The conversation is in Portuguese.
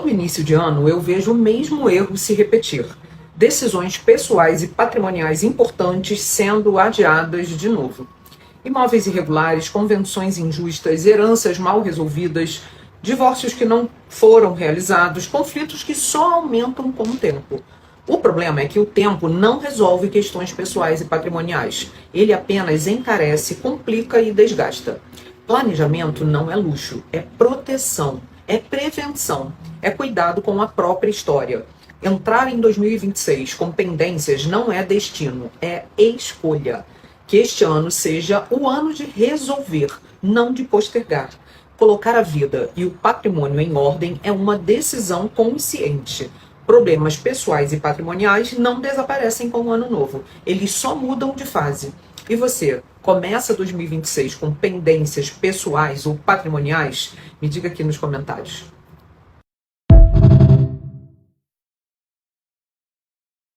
Todo início de ano eu vejo o mesmo erro se repetir. Decisões pessoais e patrimoniais importantes sendo adiadas de novo. Imóveis irregulares, convenções injustas, heranças mal resolvidas, divórcios que não foram realizados, conflitos que só aumentam com o tempo. O problema é que o tempo não resolve questões pessoais e patrimoniais. Ele apenas encarece, complica e desgasta. Planejamento não é luxo, é proteção, é prevenção, é cuidado com a própria história. Entrar em 2026 com pendências não é destino, é escolha. Que este ano seja o ano de resolver, não de postergar. Colocar a vida e o patrimônio em ordem é uma decisão consciente. Problemas pessoais e patrimoniais não desaparecem com o ano novo, eles só mudam de fase. E você, começa 2026 com pendências pessoais ou patrimoniais? Me diga aqui nos comentários.